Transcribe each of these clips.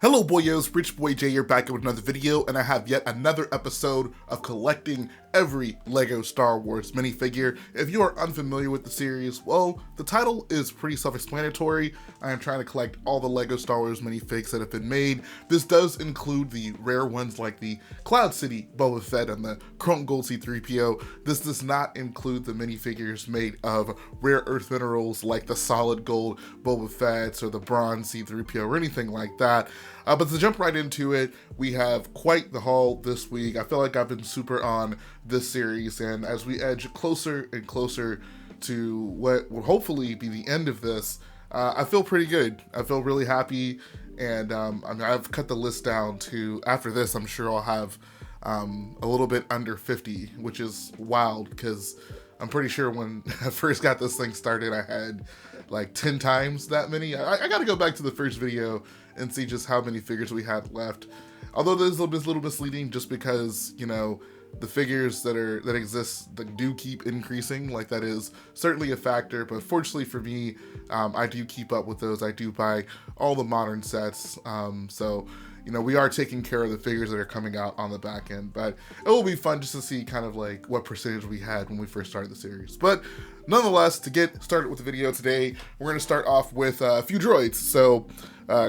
Hello boyos, Rich Boy J here back with another video, and I have yet another episode of collecting every LEGO Star Wars minifigure. If you are unfamiliar with the series, well, the title is pretty self-explanatory. I am trying to collect all the LEGO Star Wars minifigs that have been made. This does include the rare ones like the Cloud City Boba Fett and the Chrome Gold C-3PO. This does not include the minifigures made of rare earth minerals like the solid gold Boba Fett or the bronze C-3PO or anything like that. But to jump right into it, we have quite the haul this week. I feel like I've been super on this series, and as we edge closer and closer to what will hopefully be the end of this, I feel pretty good. I feel really happy, and I mean, I've cut the list down to, after this, I'm sure I'll have a little bit under 50, which is wild, because I'm pretty sure when I first got this thing started, I had like 10 times that many. I gotta go back to the first video and see just how many figures we had left. Although this is a little misleading just because, you know, the figures that exist that do keep increasing. Like, that is certainly a factor, but fortunately for me, I do keep up with those. I do buy all the modern sets, so you know, we are taking care of the figures that are coming out on the back end, but it will be fun just to see kind of like what percentage we had when we first started the series. But nonetheless, to get started with the video today, we're going to start off with a few droids. So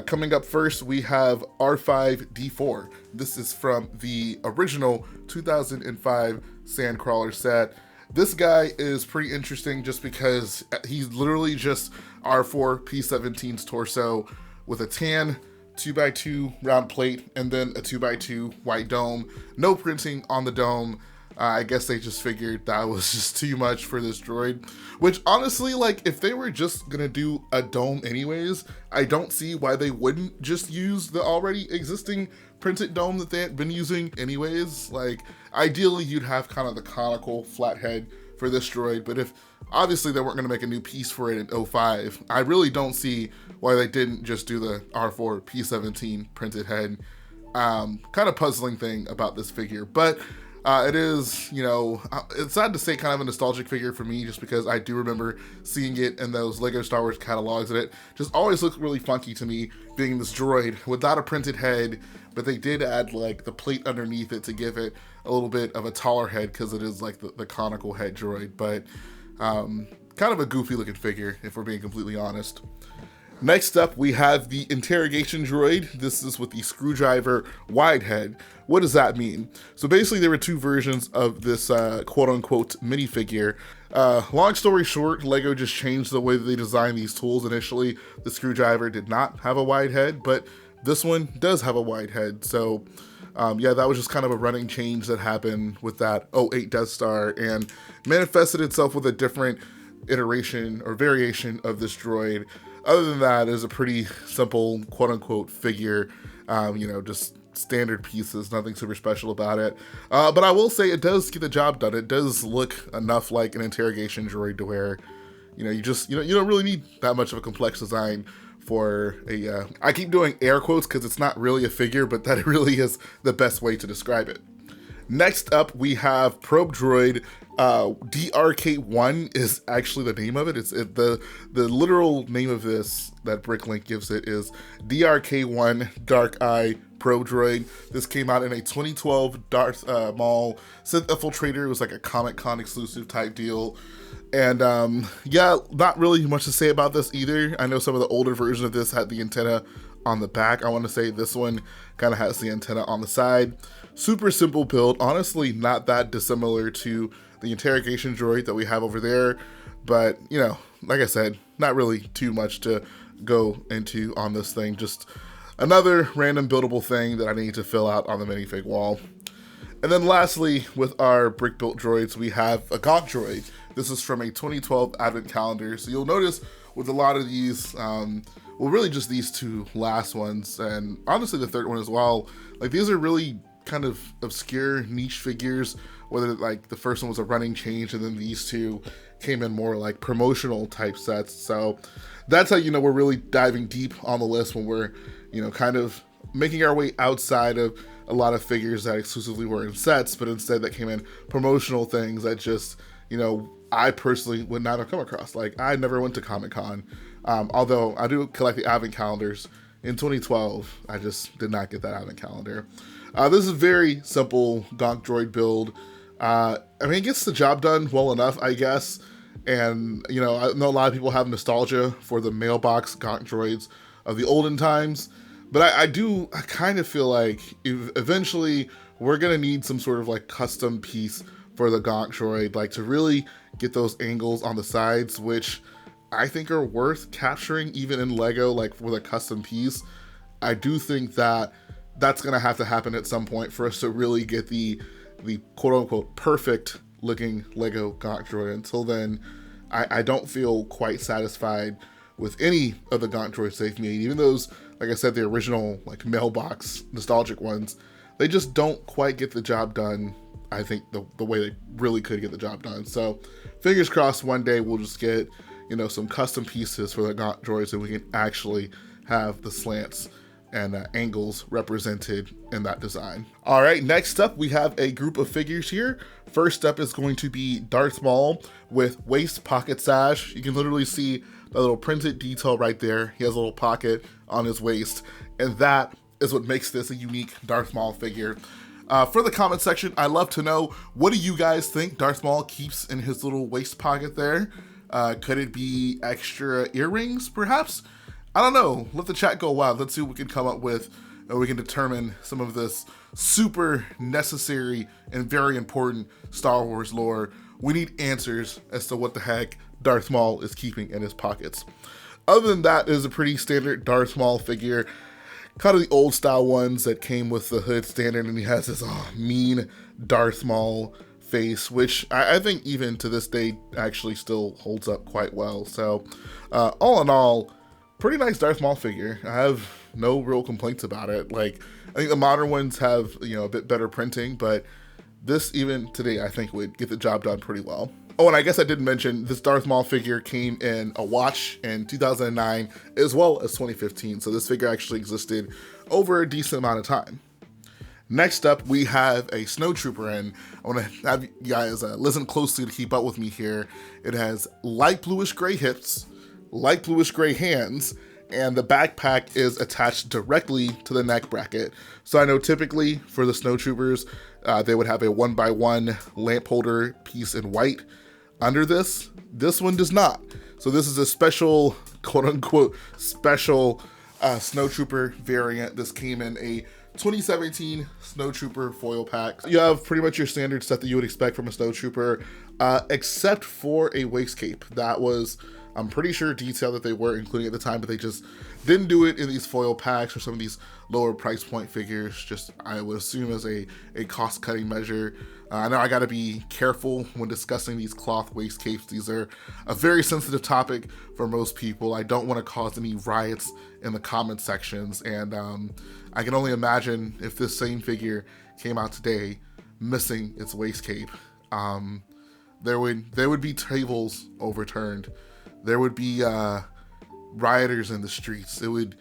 coming up first, we have R5-D4. This is from the original 2005 Sandcrawler set. This guy is pretty interesting just because he's literally just R4-P17's torso with a tan 2x2 round plate and then a 2x2 white dome. No printing on the dome. I guess they just figured that was just too much for this droid, which honestly, like, if they were just gonna do a dome anyways, I don't see why they wouldn't just use the already existing printed dome that they had been using anyways. Like, ideally you'd have kind of the conical flat head for this droid, but if obviously they weren't going to make a new piece for it in 05, I really don't see why they didn't just do the R4 P17 printed head. Kind of puzzling thing about this figure, but it is, you know, it's sad to say kind of a nostalgic figure for me just because I do remember seeing it in those LEGO Star Wars catalogs, and it just always looked really funky to me being this droid without a printed head, but they did add like the plate underneath it to give it a little bit of a taller head because it is like the conical head droid, but kind of a goofy looking figure if we're being completely honest. Next up, we have the interrogation droid. This is with the screwdriver wide head. What does that mean? So basically there were two versions of this quote-unquote minifigure. Long story short, LEGO just changed the way that they designed these tools. Initially, the screwdriver did not have a wide head, but this one does have a wide head. So yeah, that was just kind of a running change that happened with that 08 Death Star and manifested itself with a different iteration or variation of this droid. Other than that, it's a pretty simple quote-unquote figure, you know, just standard pieces, nothing super special about it. But I will say it does get the job done. It does look enough like an interrogation droid to where, you know, you don't really need that much of a complex design for a, I keep doing air quotes because it's not really a figure, but that really is the best way to describe it. Next up, we have Probe Droid. DRK1 is actually the name of it. The literal name of this that Bricklink gives it is DRK1 Dark Eye Probe Droid. This came out in a 2012 Darth Maul Sith Infiltrator. It was like a Comic-Con exclusive type deal. And yeah, not really much to say about this either. I know some of the older versions of this had the antenna on the back. I want to say this one kind of has the antenna on the side. Super simple build, honestly not that dissimilar to the interrogation droid that we have over there, but you know, like I said, not really too much to go into on this thing, just another random buildable thing that I need to fill out on the minifig wall. And then lastly, with our brick built droids, we have a Gaunt droid. This is from a 2012 advent calendar, so you'll notice with a lot of these, well, really just these two last ones, and honestly the third one as well, like these are really kind of obscure niche figures, whether like the first one was a running change and then these two came in more like promotional type sets. So that's how you know we're really diving deep on the list when we're, you know, kind of making our way outside of a lot of figures that exclusively were in sets, but instead that came in promotional things that just, you know, I personally would not have come across. Like, I never went to Comic-Con, although I do collect the advent calendars in 2012. I just did not get that out of the calendar. This is a very simple Gonk Droid build. I mean, it gets the job done well enough, I guess. And, you know, I know a lot of people have nostalgia for the mailbox Gonk Droids of the olden times. But I kind of feel like eventually we're going to need some sort of like custom piece for the Gonk Droid, like to really get those angles on the sides, which I think are worth capturing even in Lego, like with a custom piece. I do think that that's going to have to happen at some point for us to really get the quote unquote perfect looking Lego Gonk Droid. Until then, I don't feel quite satisfied with any of the Gonk Droids they've made. Even those, like I said, the original like mailbox nostalgic ones, they just don't quite get the job done, I think, the way they really could get the job done. So fingers crossed one day we'll just get, you know, some custom pieces for the Gonk Droids and we can actually have the slants and angles represented in that design. All right, next up we have a group of figures here. First up is going to be Darth Maul with waist pocket sash. You can literally see the little printed detail right there. He has a little pocket on his waist, and that is what makes this a unique Darth Maul figure. For the comment section, I'd love to know, what do you guys think Darth Maul keeps in his little waist pocket there? Could it be extra earrings, perhaps? I don't know. Let the chat go wild. Let's see what we can come up with, and we can determine some of this super necessary and very important Star Wars lore. We need answers as to what the heck Darth Maul is keeping in his pockets. Other than that, it is a pretty standard Darth Maul figure, kind of the old style ones that came with the hood standard, and he has this mean Darth Maul face, which I think even to this day actually still holds up quite well. So all in all, pretty nice Darth Maul figure. I have no real complaints about it. Like, I think the modern ones have, you know, a bit better printing, but this even today I think would get the job done pretty well. Oh, and I guess I didn't mention this Darth Maul figure came in a watch in 2009 as well as 2015. So this figure actually existed over a decent amount of time. Next up, we have a Snowtrooper, and I want to have you guys listen closely to keep up with me here. It has light bluish gray hips, light bluish gray hands, and the backpack is attached directly to the neck bracket. So I know typically for the Snowtroopers, they would have a 1x1 lamp holder piece in white under this. This one does not. So this is a special, quote unquote, special Snowtrooper variant. This came in a 2017 Snowtrooper foil pack. You have pretty much your standard stuff that you would expect from a Snowtrooper, except for a waist cape. That was, I'm pretty sure, detail that they were including at the time, but they just didn't do it in these foil packs or some of these lower price point figures, just I would assume as a cost cutting measure. I know I gotta be careful when discussing these cloth waist capes. These are a very sensitive topic for most people. I don't want to cause any riots in the comment sections, and I can only imagine if this same figure came out today missing its waist cape, there would be tables overturned. There would be rioters in the streets. It would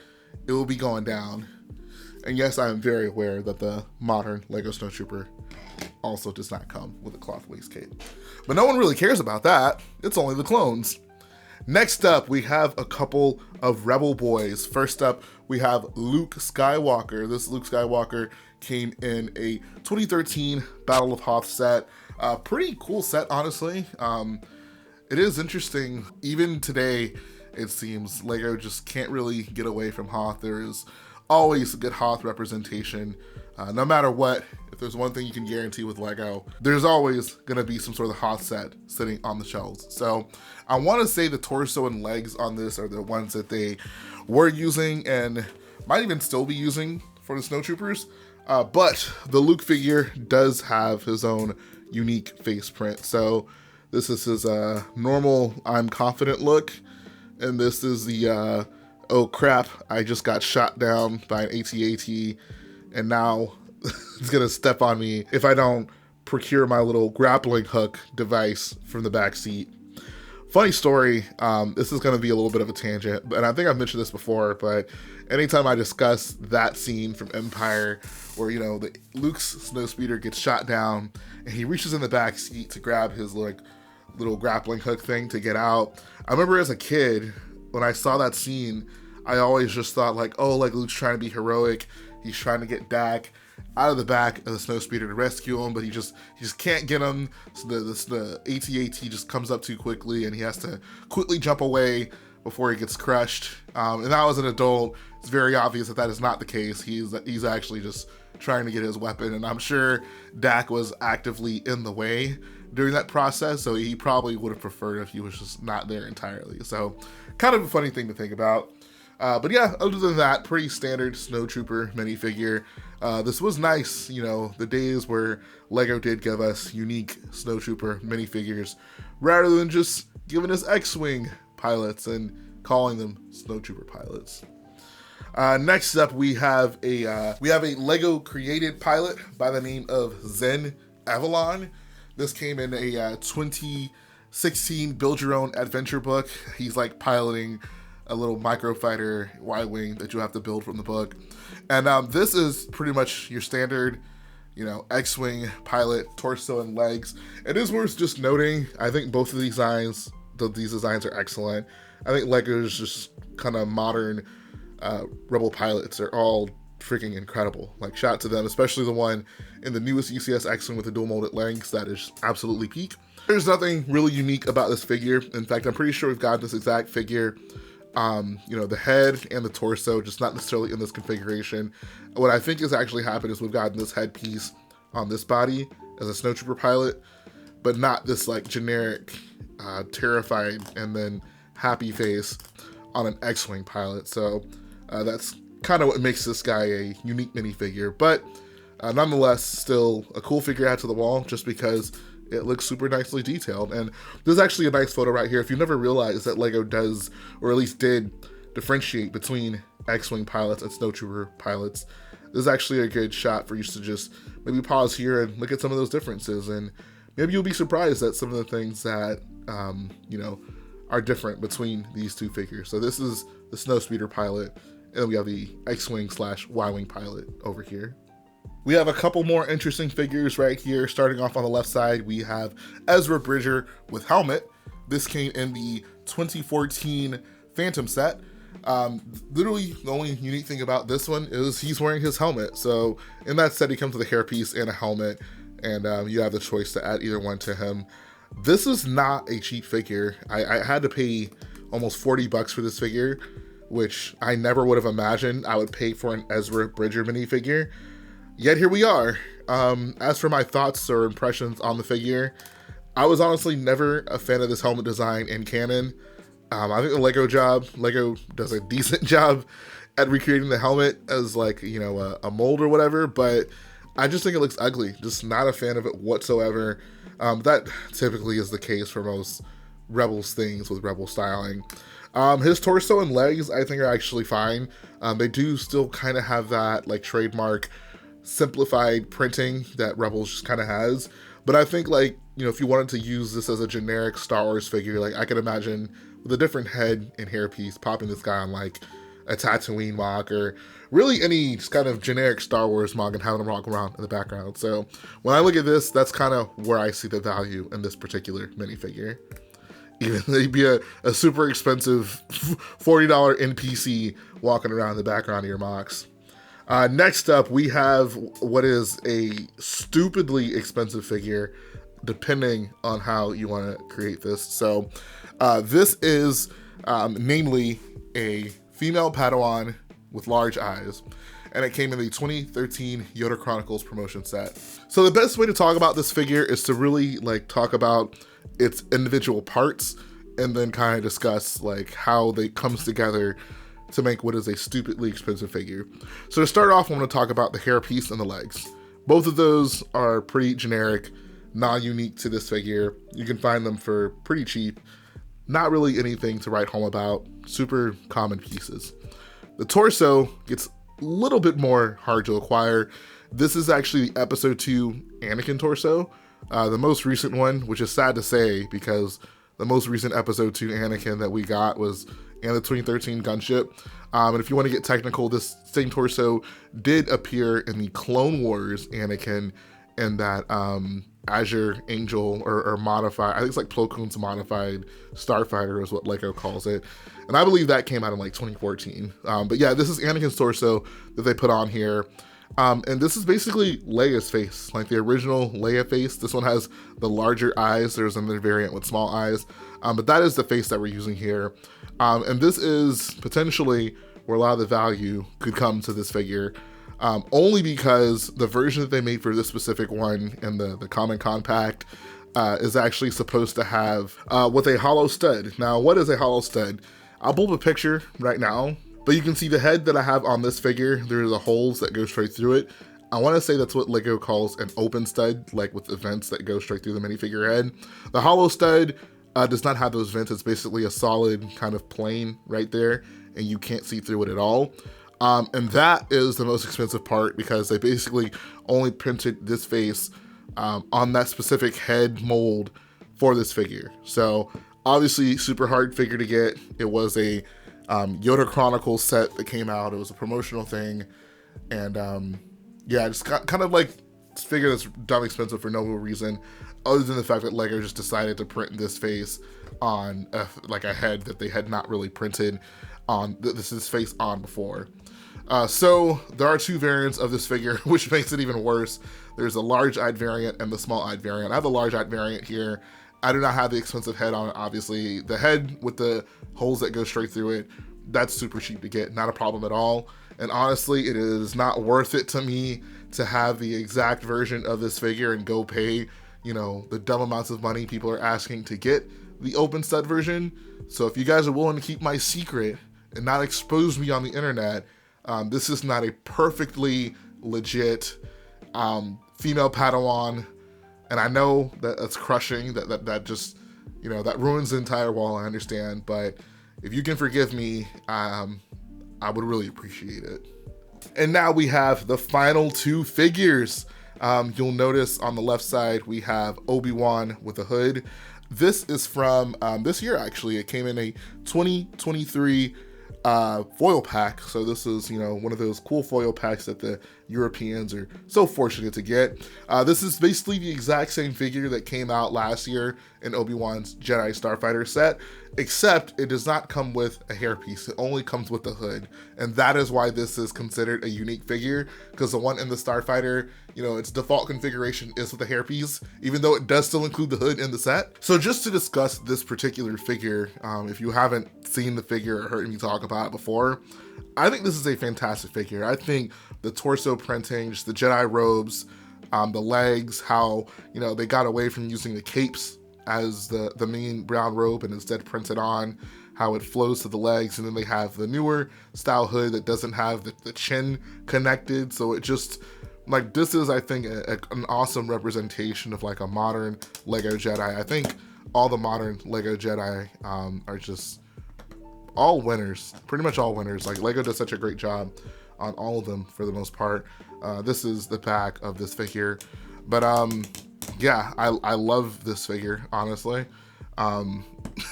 be going down. And yes, I am very aware that the modern Lego Snowtrooper also does not come with a cloth waist cape. But no one really cares about that. It's only the clones. Next up, we have a couple of Rebel boys. First up, we have Luke Skywalker. This Luke Skywalker came in a 2013 Battle of Hoth set. Pretty cool set, honestly. It is interesting. Even today, it seems Lego just can't really get away from Hoth. There is always a good Hoth representation. No matter what, if there's one thing you can guarantee with Lego, there's always gonna be some sort of Hoth set sitting on the shelves. So I wanna say the torso and legs on this are the ones that they were using and might even still be using for the Snowtroopers. But the Luke figure does have his own unique face print. So this is his normal I'm confident look. And this is the oh crap, I just got shot down by an AT-AT and now it's gonna step on me if I don't procure my little grappling hook device from the back seat. Funny story, this is gonna be a little bit of a tangent, and I think I've mentioned this before, but anytime I discuss that scene from Empire where, you know, Luke's snowspeeder gets shot down and he reaches in the back seat to grab his like little grappling hook thing to get out. I remember as a kid, when I saw that scene, I always just thought like, oh, like Luke's trying to be heroic. He's trying to get Dak out of the back of the snowspeeder to rescue him, but he just can't get him. So the AT-AT just comes up too quickly, and he has to quickly jump away before he gets crushed. And now as an adult, it's very obvious that that is not the case. He's actually just trying to get his weapon, and I'm sure Dak was actively in the way during that process, so he probably would have preferred if he was just not there entirely. So kind of a funny thing to think about. But yeah, other than that, pretty standard Snowtrooper minifigure. This was nice, you know, the days where LEGO did give us unique Snowtrooper minifigures rather than just giving us X-Wing pilots and calling them Snowtrooper pilots. Next up, we have a LEGO created pilot by the name of Zen Avalon. This came in a 2016 Build Your Own Adventure book. He's like piloting a little microfighter Y-Wing that you have to build from the book. And this is pretty much your standard, you know, X-Wing pilot, torso and legs. It is worth just noting, I think both of these designs are excellent. I think LEGO's just kind of modern Rebel pilots are all freaking incredible. Like, shout out to them, especially the one in the newest UCS X-Wing with the dual molded legs. That is absolutely peak. There's nothing really unique about this figure. In fact, I'm pretty sure we've got this exact figure, you know, the head and the torso, just not necessarily in this configuration. What I think has actually happened is we've gotten this headpiece on this body as a Snowtrooper pilot, but not this like generic terrified and then happy face on an X-Wing pilot. So that's kind of what makes this guy a unique minifigure, but nonetheless, still a cool figure to add to the wall just because it looks super nicely detailed. And there's actually a nice photo right here. If you never realized that LEGO does, or at least did, differentiate between X-Wing pilots and Snowtrooper pilots, this is actually a good shot for you to just maybe pause here and look at some of those differences, and maybe you'll be surprised at some of the things that you know, are different between these two figures. So this is the Snowspeeder pilot, and we have the X-Wing / Y-Wing pilot over here. We have a couple more interesting figures right here. Starting off on the left side, we have Ezra Bridger with helmet. This came in the 2014 Phantom set. Literally, the only unique thing about this one is he's wearing his helmet. So in that set, he comes with a hairpiece and a helmet, and you have the choice to add either one to him. This is not a cheap figure. I had to pay almost $40 for this figure, which I never would have imagined I would pay for an Ezra Bridger minifigure. Yet here we are. As for my thoughts or impressions on the figure, I was honestly never a fan of this helmet design in canon. I think the LEGO does a decent job at recreating the helmet as like, you know, a mold or whatever, but I just think it looks ugly. Just not a fan of it whatsoever. That typically is the case for most Rebels things with Rebel styling. His torso and legs, I think, are actually fine. They do still kind of have that like trademark simplified printing that Rebels just kind of has. But I think, like, you know, if you wanted to use this as a generic Star Wars figure, like I could imagine with a different head and hairpiece popping this guy on like a Tatooine mock, or really any just kind of generic Star Wars mock, and having him walk around in the background. So when I look at this, that's kind of where I see the value in this particular minifigure. Even though he'd be a super expensive $40 NPC walking around in the background of your mocks. Next up, we have what is a stupidly expensive figure, depending on how you want to create this. So this is namely a female Padawan with large eyes, and it came in the 2013 Yoda Chronicles promotion set. So the best way to talk about this figure is to really like talk about its individual parts, and then kind of discuss like how they comes together to make what is a stupidly expensive figure. So to start off, I want to talk about the hairpiece and the legs. Both of those are pretty generic, non-unique to this figure. You can find them for pretty cheap. Not really anything to write home about. Super common pieces. The torso gets a little bit more hard to acquire. This is actually the Episode 2 Anakin torso. The most recent one, which is sad to say because the most recent Episode 2 Anakin that we got was in the 2013 gunship. And if you want to get technical, this same torso did appear in the Clone Wars Anakin, and that Azure Angel or modified, I think it's like Plo Koon's modified Starfighter is what LEGO calls it. And I believe that came out in like 2014. But yeah, this is Anakin's torso that they put on here. And this is basically Leia's face, like the original Leia face. This one has the larger eyes. There's another variant with small eyes. But that is the face that we're using here. And this is potentially where a lot of the value could come to this figure. Only because the version that they made for this specific one in the Common Compact is actually supposed to have with a hollow stud. Now, what is a hollow stud? I'll pull up a picture right now, but you can see the head that I have on this figure. There are the holes that go straight through it. I want to say that's what Lego calls an open stud, like with the vents that go straight through the minifigure head. The hollow stud does not have those vents. It's basically a solid kind of plane right there, and you can't see through it at all. And that is the most expensive part because they basically only printed this face on that specific head mold for this figure. So obviously super hard figure to get. It was a Yoda Chronicles set that came out. It was a promotional thing. And yeah, just kind of like figure that's dumb expensive for no reason other than the fact that Lego just decided to print this face on like a head that they had not really printed on this face on before. So there are two variants of this figure, which makes it even worse. There's a large-eyed variant and the small-eyed variant. I have the large-eyed variant here. I do not have the expensive head on it, obviously. The head with the holes that go straight through it, that's super cheap to get, not a problem at all. And honestly, it is not worth it to me to have the exact version of this figure and go pay, you know, the dumb amounts of money people are asking to get the open stud version. So if you guys are willing to keep my secret and not expose me on the internet, this is not a perfectly legit female Padawan, and I know that that's crushing, that just, you know, that ruins the entire wall, I understand, but if you can forgive me, I would really appreciate it. And now we have the final two figures. You'll notice on the left side, we have Obi-Wan with a hood. This is from this year, actually. It came in a 2023 foil pack. So this is, you know, one of those cool foil packs that the Europeans are so fortunate to get. This is basically the exact same figure that came out last year in Obi-Wan's Jedi Starfighter set, except it does not come with a hairpiece. It only comes with the hood. And that is why this is considered a unique figure, because the one in the Starfighter, you know, its default configuration is with a hairpiece, even though it does still include the hood in the set. So just to discuss this particular figure, if you haven't seen the figure or heard me talk about it before, I think this is a fantastic figure. I think the torso printing, just the Jedi robes, the legs, how, you know, they got away from using the capes as the main brown robe and instead printed on, how it flows to the legs, and then they have the newer style hood that doesn't have the chin connected. So it just, like, this is, I think, an awesome representation of like a modern Lego Jedi. I think all the modern Lego Jedi are just all winners, pretty much all winners. Like, Lego does such a great job on all of them for the most part. This is the pack of this figure, but yeah, I love this figure, honestly.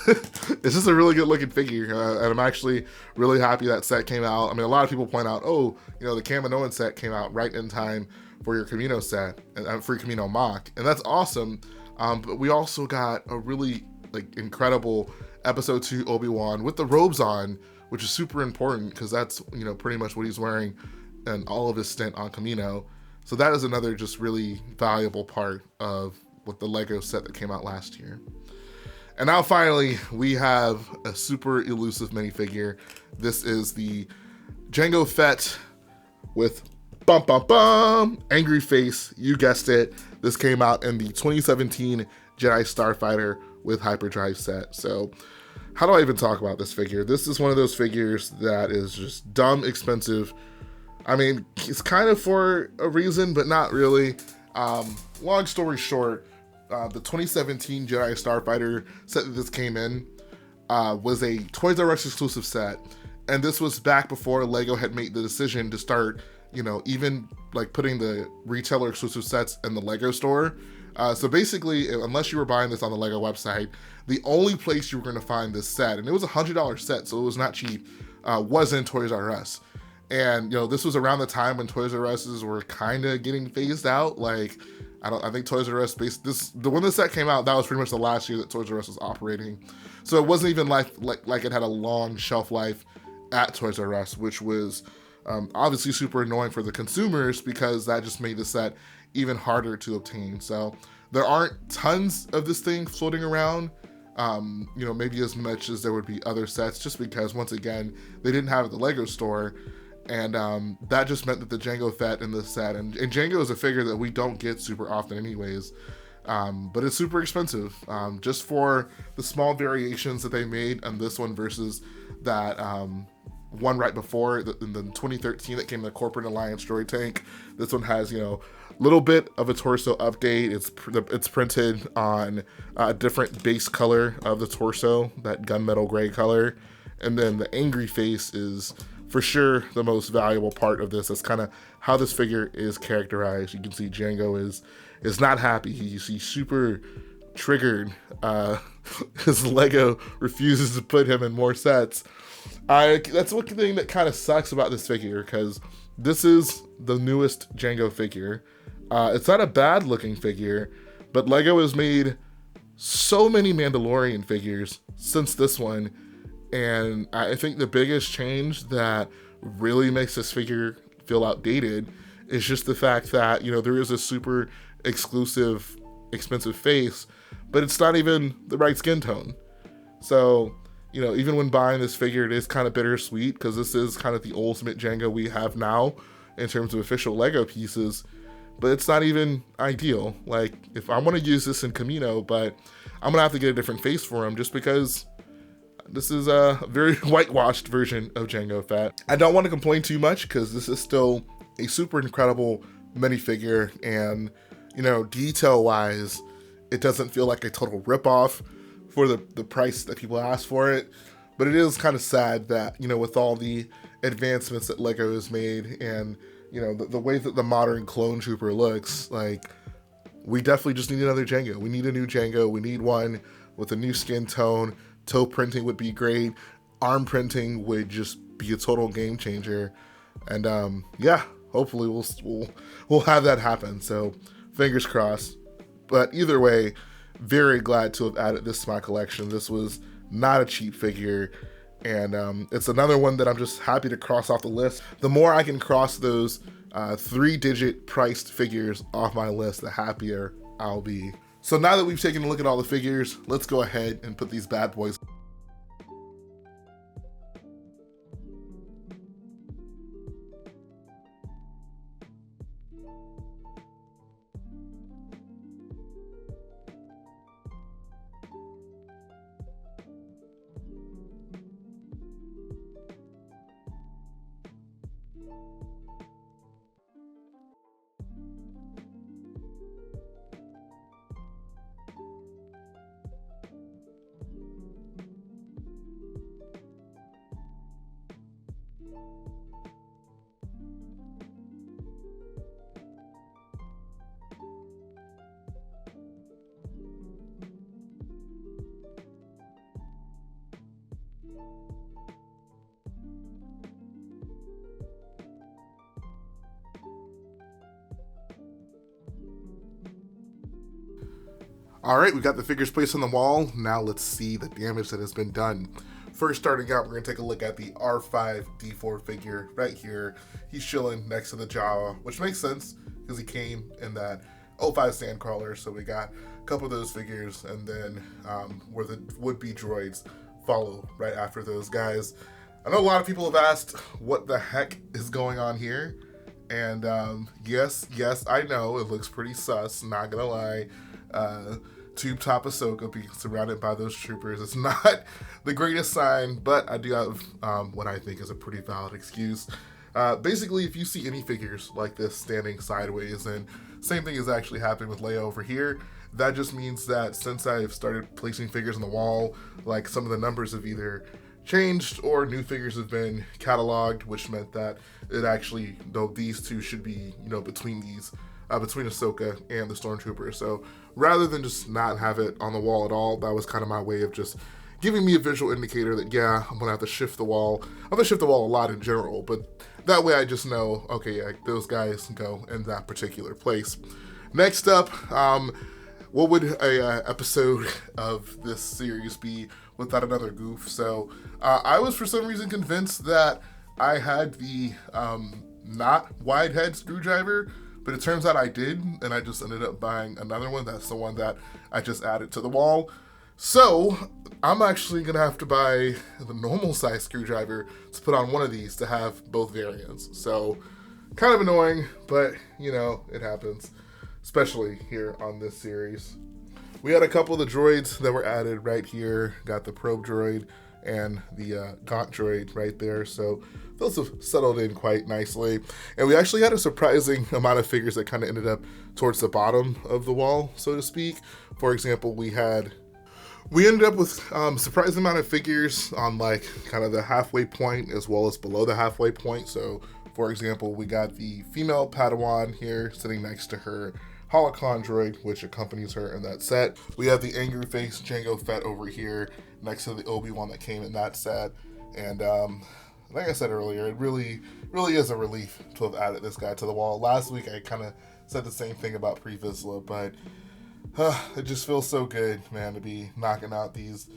It's just a really good looking figure, and I'm actually really happy that set came out. I mean, a lot of people point out, oh, you know, the Kaminoan set came out right in time for your Kamino set, and for your Kamino mock, and that's awesome. But we also got a really like incredible episode 2 Obi-Wan with the robes on, which is super important because that's, you know, pretty much what he's wearing in all of his stint on Kamino. So that is another just really valuable part of what the Lego set that came out last year. And now finally, we have a super elusive minifigure. This is the Jango Fett with bum bum bum angry face. You guessed it. This came out in the 2017 Jedi Starfighter with hyperdrive set. So how do I even talk about this figure? This is one of those figures that is just dumb expensive. I mean, it's kind of for a reason, but not really. Long story short, the 2017 Jedi Starfighter set that this came in was a Toys R Us exclusive set. And this was back before Lego had made the decision to start, you know, even like putting the retailer exclusive sets in the Lego store. So basically, unless you were buying this on the Lego website, the only place you were going to find this set, and it was a $100 set, so it was not cheap, was in Toys R Us. And, you know, this was around the time when Toys R Us's were kind of getting phased out. Like, I think Toys R Us when this set came out, that was pretty much the last year that Toys R Us was operating. So it wasn't even like it had a long shelf life at Toys R Us, which was obviously super annoying for the consumers because that just made the set even harder to obtain. So there aren't tons of this thing floating around, maybe as much as there would be other sets, just because once again, they didn't have it at the Lego store. And that just meant that the Django Fett in this set, and Django is a figure that we don't get super often anyways, but it's super expensive, just for the small variations that they made on this one versus that one right before, in the 2013 that came in the Corporate Alliance Droid Tank. This one has, little bit of a torso update. It's printed on a different base color of the torso, that gunmetal gray color, and then the angry face is for sure the most valuable part of this. That's kind of how this figure is characterized. You can see Django is not happy. He's super triggered. His Lego refuses to put him in more sets. That's one thing that kind of sucks about this figure, because this is the newest Django figure. It's not a bad looking figure, but Lego has made so many Mandalorian figures since this one. And I think the biggest change that really makes this figure feel outdated is just the fact that, there is a super exclusive, expensive face, but it's not even the right skin tone. So, even when buying this figure, it is kind of bittersweet, because this is kind of the ultimate Django we have now in terms of official Lego pieces, but it's not even ideal. Like, if I want to use this in Camino, but I'm going to have to get a different face for him just because this is a very whitewashed version of Django Fett. I don't want to complain too much because this is still a super incredible minifigure, and detail-wise, it doesn't feel like a total ripoff for the price that people ask for it. But it is kind of sad that, with all the advancements that Lego has made and, the way that the modern clone trooper looks, like, we definitely just need another Django. We need a new Django. We need one with a new skin tone. Toe printing would be great. Arm printing would just be a total game changer. And hopefully we'll have that happen. So fingers crossed. But either way, very glad to have added this to my collection. This was not a cheap figure, and it's another one that I'm just happy to cross off the list. The more I can cross those 3-digit priced figures off my list, the happier I'll be. So now that we've taken a look at all the figures, let's go ahead and put these bad boys. All right, we got the figures placed on the wall. Now let's see the damage that has been done. First, starting out, we're gonna take a look at the R5-D4 figure right here. He's chilling next to the Jawa, which makes sense because he came in that 05 Sandcrawler. So we got a couple of those figures, and then where the would-be droids follow right after those guys. I know a lot of people have asked what the heck is going on here. And yes, I know it looks pretty sus, not gonna lie. Tube top Ahsoka being surrounded by those troopers. It's not the greatest sign, but I do have what I think is a pretty valid excuse. Basically, if you see any figures like this standing sideways, and same thing is actually happening with Leia over here, that just means that since I've started placing figures on the wall, like some of the numbers have either changed or new figures have been cataloged, which meant that it actually, though these two should be, between these, between Ahsoka and the Stormtrooper. So rather than just not have it on the wall at all, that was kind of my way of just giving me a visual indicator that, yeah, I'm gonna have to shift the wall. I'm gonna shift the wall a lot in general, but that way I just know, okay, yeah, those guys go in that particular place. Next up, what would a episode of this series be without another goof? So I was for some reason convinced that I had the not wide head screwdriver, but it turns out I did, and I just ended up buying another one. That's the one that I just added to the wall. So I'm actually gonna have to buy the normal size screwdriver to put on one of these to have both variants. So kind of annoying, but you know, it happens, especially here on this series. We had a couple of the droids that were added right here. Got the probe droid and the gaunt droid right there. So those have settled in quite nicely. And we actually had a surprising amount of figures that kind of ended up towards the bottom of the wall, so to speak. For example, we ended up with surprising amount of figures on like kind of the halfway point as well as below the halfway point. So for example, we got the female Padawan here sitting next to her holocron droid, which accompanies her in that set. We have the angry face Jango Fett over here next to the Obi-Wan that came in that set. And like I said earlier, it really is a relief to have added this guy to the wall. Last week I kind of said the same thing about Pre Vizsla, but it just feels so good, man, to be knocking out these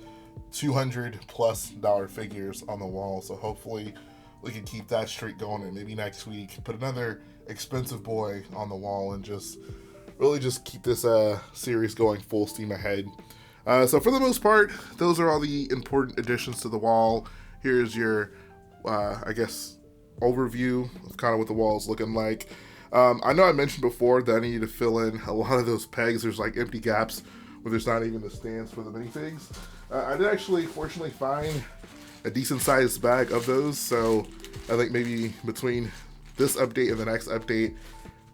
$200+ figures on the wall. So hopefully we can keep that streak going, and maybe next week put another expensive boy on the wall and just really just keep this series going full steam ahead. So for the most part, those are all the important additions to the wall. Here's your, I guess, overview of kind of what the wall is looking like. I know I mentioned before that I need to fill in a lot of those pegs. There's like empty gaps where there's not even the stands for the minifigs. I did actually fortunately find a decent sized bag of those, so I think maybe between this update and the next update,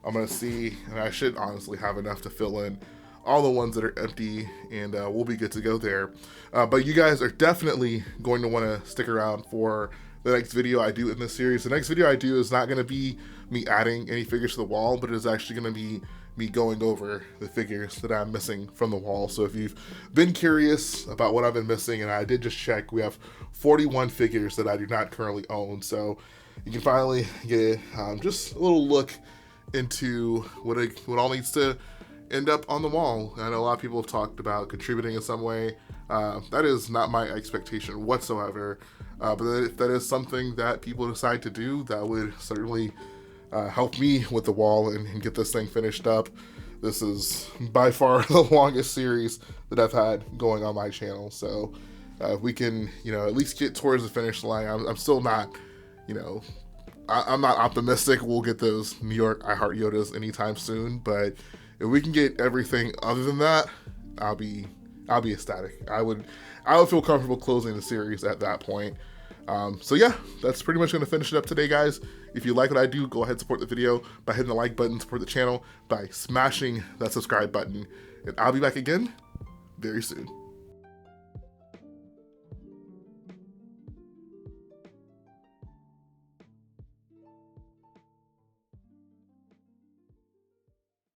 I'm gonna see, and I should honestly have enough to fill in all the ones that are empty, and we'll be good to go there. But you guys are definitely going to want to stick around for the next video I do in this series. The next video I do is not going to be me adding any figures to the wall, but it is actually going to be me going over the figures that I'm missing from the wall. So if you've been curious about what I've been missing, and I did just check, we have 41 figures that I do not currently own. So you can finally get just a little look into what all needs to end up on the wall. I know a lot of people have talked about contributing in some way. That is not my expectation whatsoever. But if that is something that people decide to do, that would certainly help me with the wall and get this thing finished up. This is by far the longest series that I've had going on my channel. So if we can, at least get towards the finish line. I'm still not, I'm not optimistic we'll get those New York I Heart Yodas anytime soon. But if we can get everything other than that, I'll be ecstatic. I would feel comfortable closing the series at that point. So yeah, that's pretty much going to finish it up today, guys. If you like what I do, go ahead and support the video by hitting the like button, support the channel by smashing that subscribe button, and I'll be back again very soon.